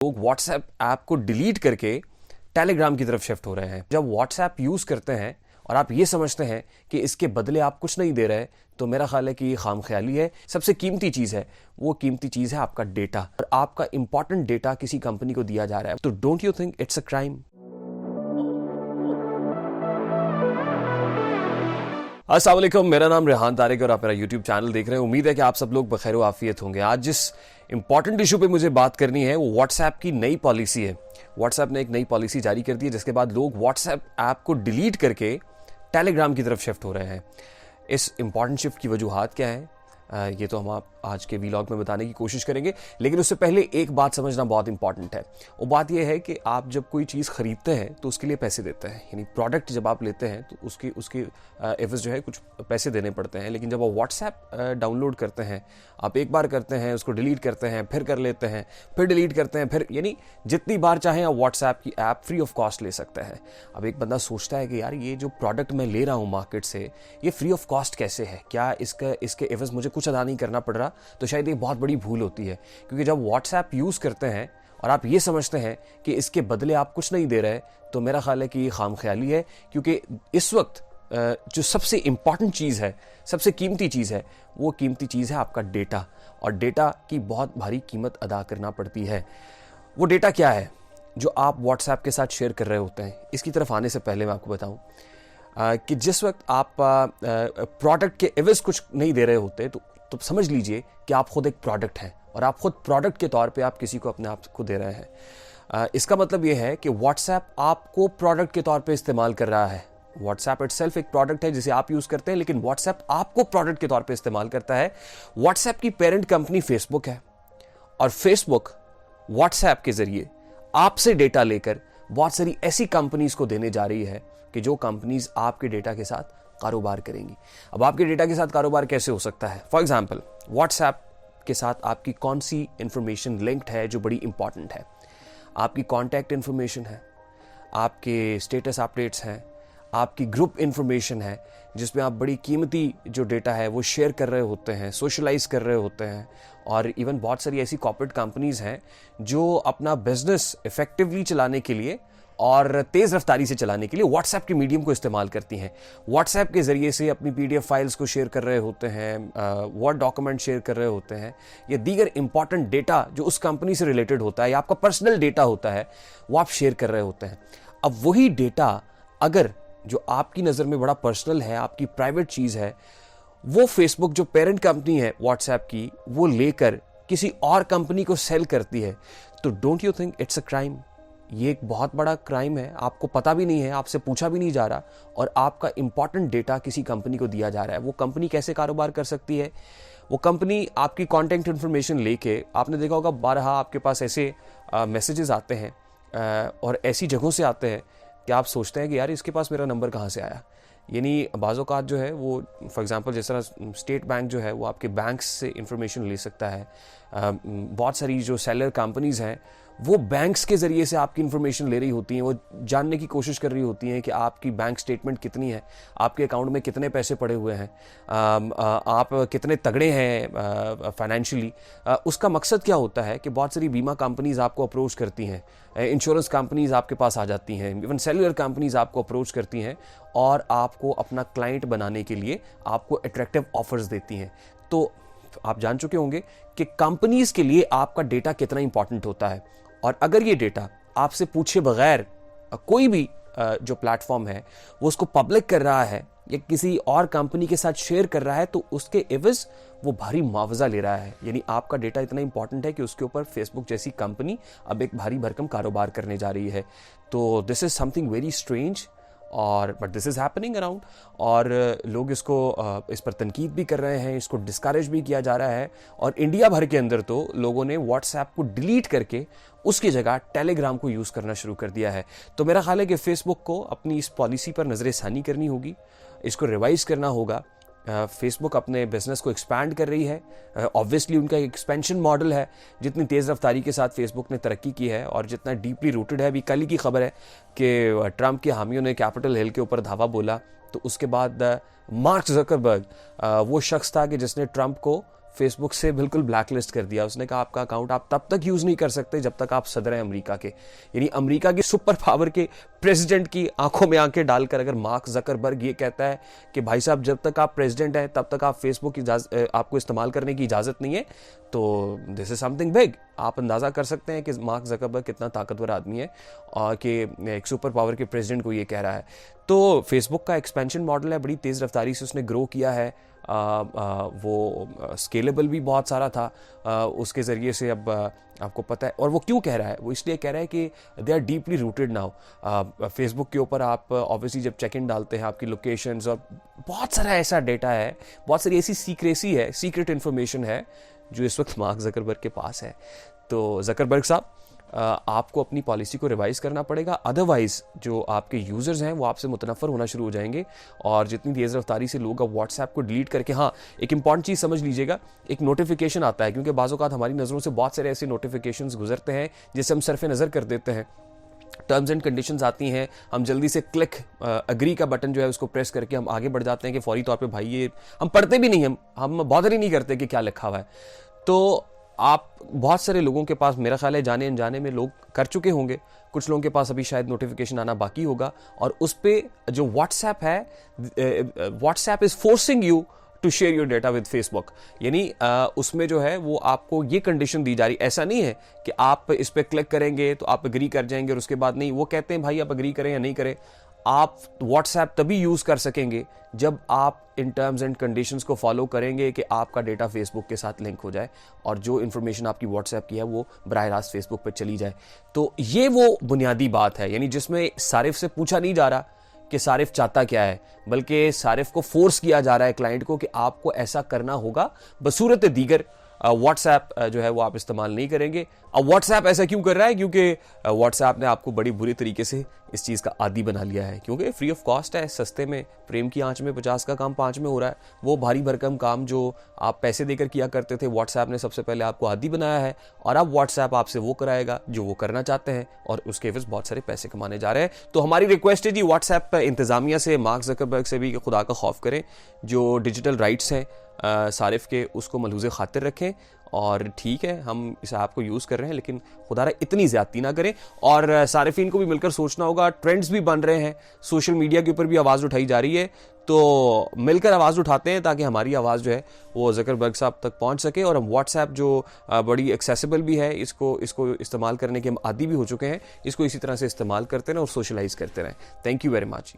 लोग WhatsApp app को delete करके टेलीग्राम की तरफ शिफ्ट हो रहे हैं। जब व्हाट्सएप यूज करते हैं और आप ये समझते हैं कि इसके बदले आप कुछ नहीं दे रहे, तो मेरा ख्याल है कि ये खामख्याली है। सबसे कीमती चीज है, वो कीमती चीज है आपका डेटा, और आपका इंपॉर्टेंट डेटा किसी कंपनी को दिया जा रहा है। तो don't you think it's a crime? अस्सलाम वालेकुम, मेरा नाम रेहान तारिक और आप मेरा यूट्यूब चैनल देख रहे हैं। उम्मीद है कि आप सब लोग बखैर व आफियत होंगे। आज जिस इंपॉर्टेंट इशू पे मुझे बात करनी है वो व्हाट्सएप की नई पॉलिसी है। व्हाट्सएप ने एक नई पॉलिसी जारी कर दी है, जिसके बाद लोग व्हाट्सएप ऐप को डिलीट करके टेलीग्राम की तरफ शिफ्ट हो रहे हैं। इस इंपॉर्टेंट शिफ्ट की वजूहात क्या है, ये तो हम आप आज के वीलॉग में बताने की कोशिश करेंगे, लेकिन उससे पहले एक बात समझना बहुत इंपॉर्टेंट है। वो बात यह है कि आप जब कोई चीज़ खरीदते हैं तो उसके लिए पैसे देते हैं, यानी प्रोडक्ट जब आप लेते हैं तो उसके एवज जो है कुछ पैसे देने पड़ते हैं। लेकिन जब आप व्हाट्सएप डाउनलोड करते हैं, आप एक बार करते हैं, उसको डिलीट करते हैं, फिर कर लेते हैं, फिर डिलीट करते हैं, फिर यानी जितनी बार चाहें आप व्हाट्सएप की ऐप फ्री ऑफ कॉस्ट ले सकते हैं। अब एक बंदा सोचता है कि यार ये जो प्रोडक्ट मैं ले रहा हूँ मार्केट से, ये फ्री ऑफ कॉस्ट कैसे है, क्या इसके एवज मुझे कुछ अदा नहीं करना पड़ रहा? तो शायद ये बहुत बड़ी भूल होती है, क्योंकि जब व्हाट्सएप यूज़ करते हैं और आप ये समझते हैं कि इसके बदले आप कुछ नहीं दे रहे, तो मेरा ख्याल है कि ये खामख्याली है। क्योंकि इस वक्त जो सबसे इंपॉर्टेंट चीज़ है, सबसे कीमती चीज़ है, वो कीमती चीज़ है आपका डेटा, और डेटा की बहुत भारी कीमत अदा करना पड़ती है। वो डेटा क्या है जो आप व्हाट्सएप के साथ शेयर कर रहे होते हैं? इसकी तरफ आने से पहले मैं आपको बताऊं कि जिस वक्त आप प्रोडक्ट के एवज कुछ नहीं दे रहे होते, तो समझ लीजिए कि आप खुद एक प्रोडक्ट हैं, और आप खुद प्रोडक्ट के तौर पे आप किसी को अपने आप को दे रहे हैं। इसका मतलब ये है कि व्हाट्सएप आपको प्रोडक्ट के तौर पे इस्तेमाल कर रहा है। व्हाट्सएप इटसेल्फ एक प्रोडक्ट है जिसे आप यूज करते हैं, लेकिन व्हाट्सएप आपको प्रोडक्ट के तौर पे इस्तेमाल करता है। व्हाट्सएप की पेरेंट कंपनी फेसबुक है, और फेसबुक व्हाट्सएप के जरिए आपसे डेटा लेकर बहुत सारी ऐसी कंपनीज को देने जा रही है कि जो कंपनीज आपके डेटा के साथ कारोबार करेंगी। अब आपके डेटा के साथ कारोबार कैसे हो सकता है? फॉर एग्जाम्पल, व्हाट्सएप के साथ आपकी कौन सी इंफॉर्मेशन लिंक्ड है जो बड़ी इंपॉर्टेंट है? आपकी कॉन्टैक्ट इंफॉर्मेशन है, आपके स्टेटस अपडेट्स हैं, आपकी ग्रुप इंफॉर्मेशन है, जिसमें आप बड़ी कीमती जो डेटा है वो शेयर कर रहे होते हैं, सोशलाइज कर रहे होते हैं। और इवन बहुत सारी ऐसी कॉर्पोरेट कंपनीज हैं जो अपना बिजनेस इफेक्टिवली चलाने के लिए और तेज़ रफ्तारी से चलाने के लिए व्हाट्सएप के मीडियम को इस्तेमाल करती हैं। व्हाट्सएप के ज़रिए से अपनी PDF फाइल्स को शेयर कर रहे होते हैं, वर्ड डॉक्यूमेंट शेयर कर रहे होते हैं, या दीगर इंपॉर्टेंट डेटा जो उस कंपनी से रिलेटेड होता है या आपका पर्सनल डेटा होता है, वो आप शेयर कर रहे होते हैं। अब वही डेटा अगर जो आपकी नज़र में बड़ा पर्सनल है, आपकी प्राइवेट चीज़ है, वो फेसबुक जो पेरेंट कंपनी है व्हाट्सएप की, वो लेकर किसी और कंपनी को सेल करती है, तो don't you think it's a crime? ये एक बहुत बड़ा क्राइम है। आपको पता भी नहीं है, आपसे पूछा भी नहीं जा रहा, और आपका इंपॉर्टेंट डेटा किसी कंपनी को दिया जा रहा है। वो कंपनी कैसे कारोबार कर सकती है? वो कंपनी आपकी कॉन्टैक्ट इन्फॉर्मेशन लेके, आपने देखा होगा बारहा आपके पास ऐसे मैसेजेस आते हैं और ऐसी जगहों से आते हैं कि आप सोचते हैं कि यार इसके पास मेरा नंबर कहाँ से आया। यानी बाज़ औक़ात जो है वो, फॉर एग्जांपल जिस तरह स्टेट बैंक जो है वो आपके बैंक से इंफॉर्मेशन ले सकता है। बहुत सारी जो सेलर कंपनीज़ हैं वो बैंक्स के ज़रिए से आपकी इंफॉर्मेशन ले रही होती हैं। वो जानने की कोशिश कर रही होती हैं कि आपकी बैंक स्टेटमेंट कितनी है, आपके अकाउंट में कितने पैसे पड़े हुए हैं, आप कितने तगड़े हैं फाइनेंशियली। उसका मकसद क्या होता है कि बहुत सारी बीमा कंपनीज़ आपको अप्रोच करती हैं, इंश्योरेंस कंपनीज़ आपके पास आ जाती हैं, इवन सेलुलर कंपनीज़ आपको अप्रोच करती हैं और आपको अपना क्लाइंट बनाने के लिए आपको अट्रैक्टिव ऑफर्स देती हैं। तो आप जान चुके होंगे कि कंपनीज़ के लिए आपका डेटा कितना इंपॉर्टेंट होता है, और अगर ये डेटा आपसे पूछे बगैर कोई भी जो प्लेटफॉर्म है वो उसको पब्लिक कर रहा है या किसी और कंपनी के साथ शेयर कर रहा है, तो उसके एवज वो भारी मुआवजा ले रहा है। यानी आपका डेटा इतना इंपॉर्टेंट है कि उसके ऊपर फेसबुक जैसी कंपनी अब एक भारी भरकम कारोबार करने जा रही है। तो this is something very strange, और but this is happening around, और लोग इस पर तनकीद भी कर रहे हैं, इसको डिस्करेज भी किया जा रहा है। और इंडिया भर के अंदर तो लोगों ने व्हाट्सएप को डिलीट करके उसकी जगह टेलीग्राम को यूज़ करना शुरू कर दिया है। तो मेरा ख्याल है कि फेसबुक को अपनी इस पॉलिसी पर नज़र-ए-सानी करनी होगी, इसको रिवाइज़ करना होगा। फेसबुक अपने बिजनेस को एक्सपैंड कर रही है, ऑब्वियसली उनका एक एक्सपेंशन मॉडल है। जितनी तेज़ रफ्तारी के साथ फेसबुक ने तरक्की की है और जितना डीपली रूटेड है, अभी कल ही की खबर है कि ट्रंप के हामियों ने कैपिटल हिल के ऊपर धावा बोला, तो उसके बाद मार्क ज़करबर्ग वो शख्स था कि जिसने ट्रंप को फेसबुक से बिल्कुल ब्लैकलिस्ट कर दिया। उसने कहा आपका अकाउंट आप तब तक यूज नहीं कर सकते जब तक आप सदर हैं अमेरिका के, यानी अमेरिका की सुपर पावर के प्रेसिडेंट की आंखों में आंखें डालकर अगर मार्क जकरबर्ग ये कहता है कि भाई साहब जब तक आप प्रेसिडेंट हैं तब तक आप फेसबुक की आपको इस्तेमाल करने की इजाजत नहीं है, तो दिस इज समथिंग बिग। आप अंदाजा कर सकते हैं कि मार्क जकरबर्ग कितना ताकतवर आदमी है और कि एक सुपर पावर के प्रेसिडेंट को ये कह रहा है। तो फेसबुक का एक्सपेंशन मॉडल है, बड़ी तेज़ रफ्तारी से उसने ग्रो किया है। वो स्केलेबल भी बहुत सारा था उसके ज़रिए से। अब आपको पता है, और वो क्यों कह रहा है, वो इसलिए कह रहा है कि they are deeply rooted now. Facebook के ऊपर आप ऑब्वियसली जब चेक इन डालते हैं आपकी लोकेशंस और बहुत सारा ऐसा डेटा है, बहुत सारी ऐसी सीक्रेसी है, सीक्रेट इन्फॉर्मेशन है जो इस वक्त मार्क जकरबर्ग के पास है। तो जकरबर्ग साहब आपको अपनी पॉलिसी को रिवाइज करना पड़ेगा, अदरवाइज जो आपके यूजर्स हैं वो आपसे मुतनफ़र होना शुरू हो जाएंगे। और जितनी तेज़ रफ्तारी से लोग अब व्हाट्सएप को डिलीट करके, हाँ एक इंपॉर्टेंट चीज़ समझ लीजिएगा, एक नोटिफिकेशन आता है, क्योंकि बाज़ औक़ात हमारी नज़रों से बहुत सारे ऐसे नोटिफिकेशंस गुजरते हैं जिसे हम सरफ़ नज़र कर देते हैं। टर्म्स एंड कंडीशंस आती हैं, हम जल्दी से क्लिक अग्री का बटन जो है उसको प्रेस करके हम आगे बढ़ जाते हैं कि फौरी तौर पे भाई ये हम पढ़ते भी नहीं, हम बॉदर ही नहीं करते कि क्या लिखा हुआ है। तो आप बहुत सारे लोगों के पास, मेरा ख्याल है जाने अनजाने में लोग कर चुके होंगे, कुछ लोगों के पास अभी शायद नोटिफिकेशन आना बाकी होगा। और उस पे जो व्हाट्सएप है, WhatsApp is forcing you to share your data with Facebook, यानी उसमें जो है वो आपको ये कंडीशन दी जा रही। ऐसा नहीं है कि आप इस पर क्लिक करेंगे तो आप अग्री कर जाएंगे और उसके बाद नहीं, वो कहते हैं भाई आप अग्री करें या नहीं करें, आप व्हाट्सएप तभी यूज कर सकेंगे जब आप इन टर्म्स एंड कंडीशंस को फॉलो करेंगे कि आपका डेटा फेसबुक के साथ लिंक हो जाए और जो इन्फॉर्मेशन आपकी व्हाट्सएप की है वो बराह रास्त फेसबुक पर चली जाए। तो ये वो बुनियादी बात है, यानी जिसमें सारिफ से पूछा नहीं जा रहा कि सारिफ चाहता क्या है, बल्कि सारिफ को फोर्स किया जा रहा है क्लाइंट को कि आपको ऐसा करना होगा, बसूरत दीगर व्हाट्सएप जो है वो आप इस्तेमाल नहीं करेंगे। अब व्हाट्सएप ऐसा क्यों कर रहा है? क्योंकि व्हाट्सएप ने आपको बड़ी बुरी तरीके से इस चीज़ का आदी बना लिया है, क्योंकि फ्री ऑफ कॉस्ट है, सस्ते में, प्रेम की आंच में 50 का काम 5 में हो रहा है। वो भारी भरकम काम जो आप पैसे देकर किया करते थे, व्हाट्सएप ने सबसे पहले आपको आदी बनाया है और अब व्हाट्सएप आपसे वो कराएगा जो वो करना चाहते हैं और उसके एवज बहुत सारे पैसे कमाने जा रहे हैं। तो हमारी रिक्वेस्ट है जी व्हाट्सएप इंतजामिया से, मार्क जकरबर्ग से भी, खुदा का खौफ करें, जो डिजिटल राइट्स हैं सारिफ के उसको मलहूज़े खातिर रखें। और ठीक है हम इस ऐप को यूज़ कर रहे हैं, लेकिन खुदारा इतनी ज़्यादती ना करें। और सारिफीन को भी मिलकर सोचना होगा, ट्रेंड्स भी बन रहे हैं, सोशल मीडिया के ऊपर भी आवाज़ उठाई जा रही है, तो मिलकर आवाज़ उठाते हैं ताकि हमारी आवाज़ जो है वो जकरबर्ग साहब तक पहुंच सके। और हम व्हाट्सएप जो बड़ी एक्सेसिबल भी है, इसको इस्तेमाल करने के हम आदी भी हो चुके हैं, इसको इसी तरह से इस्तेमाल करते रहें और सोशलाइज करते रहें। Thank you very much.